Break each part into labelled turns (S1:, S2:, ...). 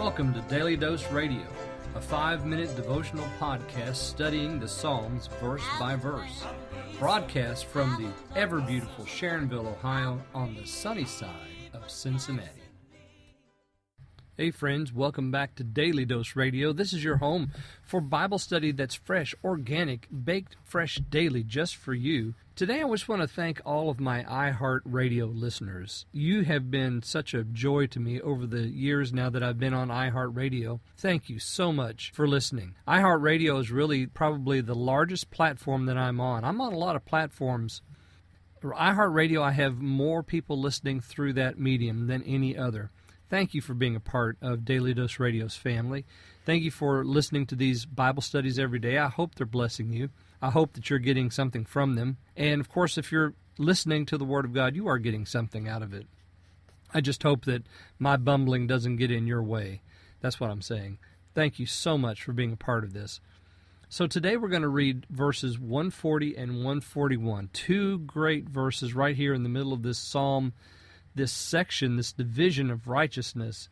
S1: Welcome to Daily Dose Radio, a 5-minute devotional podcast studying the Psalms verse by verse. Broadcast from the ever-beautiful Sharonville, Ohio, on the sunny side of Cincinnati. Hey friends, welcome back to Daily Dose Radio. This is your home for Bible study that's fresh, organic, baked fresh daily just for you. Today I just want to thank all of my iHeartRadio listeners. You have been such a joy to me over the years now that I've been on iHeartRadio. Thank you so much for listening. iHeartRadio is really probably the largest platform that I'm on. I'm on a lot of platforms. iHeartRadio, I have more people listening through that medium than any other. Thank you for being a part of Daily Dose Radio's family. Thank you for listening to these Bible studies every day. I hope they're blessing you. I hope that you're getting something from them. And, of course, if you're listening to the Word of God, you are getting something out of it. I just hope that my bumbling doesn't get in your way. That's what I'm saying. Thank you so much for being a part of this. So today we're going to read verses 140 and 141, two great verses right here in the middle of this psalm, this section, this division of righteousness,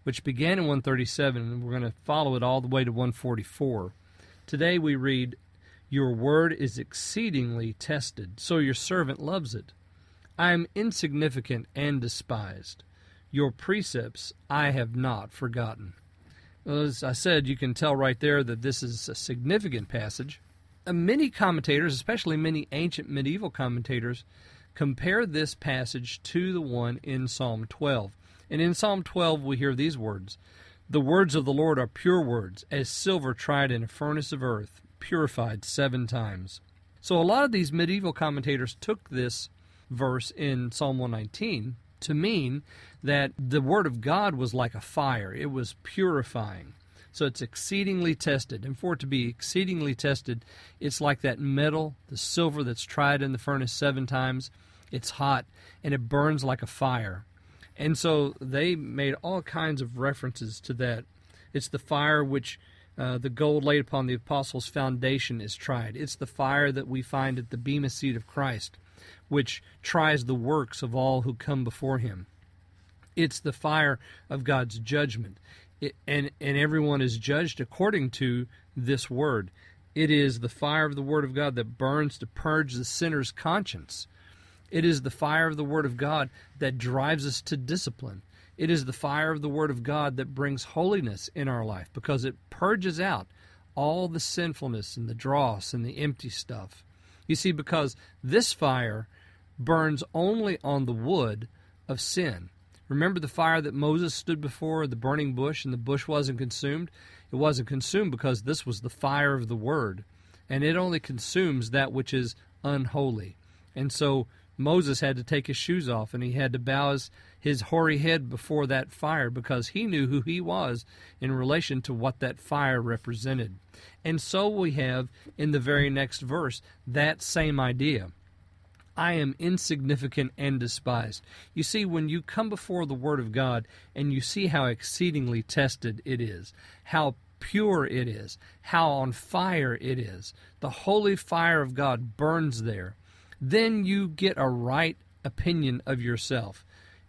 S1: which began in 137, and we're going to follow it all the way to 144. Today we read, "Your word is exceedingly tested, so your servant loves it. I am insignificant and despised. Your precepts I have not forgotten." Well, as I said, you can tell right there that this is a significant passage. Many commentators, especially many ancient medieval commentators, compare this passage to the one in Psalm 12. And in Psalm 12 we hear these words, "The words of the Lord are pure words, as silver tried in a furnace of earth, purified 7 times." So a lot of these medieval commentators took this verse in Psalm 119 to mean that the Word of God was like a fire. It was purifying. So it's exceedingly tested. And for it to be exceedingly tested, it's like that metal, the silver that's tried in the furnace 7 times. It's hot, and it burns like a fire. And so they made all kinds of references to that. It's the fire which the gold laid upon the apostles' foundation is tried. It's the fire that we find at the bema seat of Christ, which tries the works of all who come before him. It's the fire of God's judgment. And everyone is judged according to this word. It is the fire of the Word of God that burns to purge the sinner's conscience. It is the fire of the Word of God that drives us to discipline. It is the fire of the Word of God that brings holiness in our life because it purges out all the sinfulness and the dross and the empty stuff. You see, because this fire burns only on the wood of sin. Remember the fire that Moses stood before the burning bush and the bush wasn't consumed? It wasn't consumed because this was the fire of the Word. And it only consumes that which is unholy. And so Moses had to take his shoes off and he had to bow his hoary head before that fire because he knew who he was in relation to what that fire represented. And so we have in the very next verse that same idea. I am insignificant and despised. You see, when you come before the Word of God and you see how exceedingly tested it is, how pure it is, how on fire it is, the holy fire of God burns there, then you get a right opinion of yourself.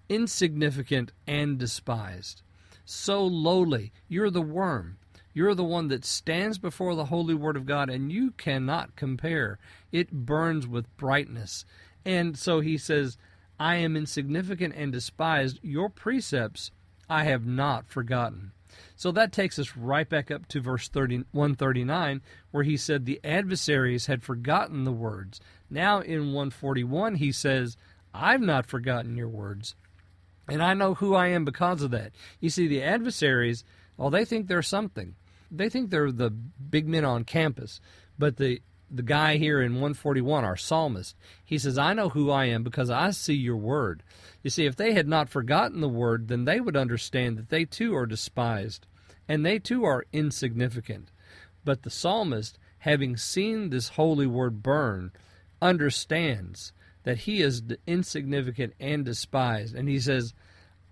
S1: Insignificant and despised. So lowly. You're the worm. You're the one that stands before the holy Word of God, and you cannot compare. It burns with brightness. And so he says, I am insignificant and despised. Your precepts I have not forgotten. So that takes us right back up to verse 139, where he said the adversaries had forgotten the words. Now in 141 he says, I've not forgotten your words, and I know who I am because of that. You see, the adversaries, they think they're something. They think they're the big men on campus. But the guy here in 141, our psalmist, he says, I know who I am because I see your word. You see, if they had not forgotten the word, then they would understand that they too are despised, and they too are insignificant. But the psalmist, having seen this holy word burn, understands that he is insignificant and despised. And he says,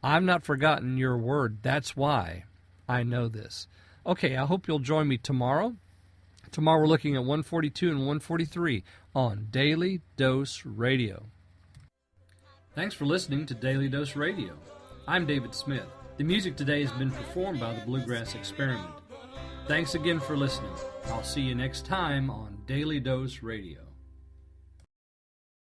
S1: I've not forgotten your word. That's why I know this. Okay, I hope you'll join me tomorrow. Tomorrow we're looking at 142 and 143 on Daily Dose Radio. Thanks for listening to Daily Dose Radio. I'm David Smith. The music today has been performed by the Bluegrass Experiment. Thanks again for listening. I'll see you next time on Daily Dose Radio.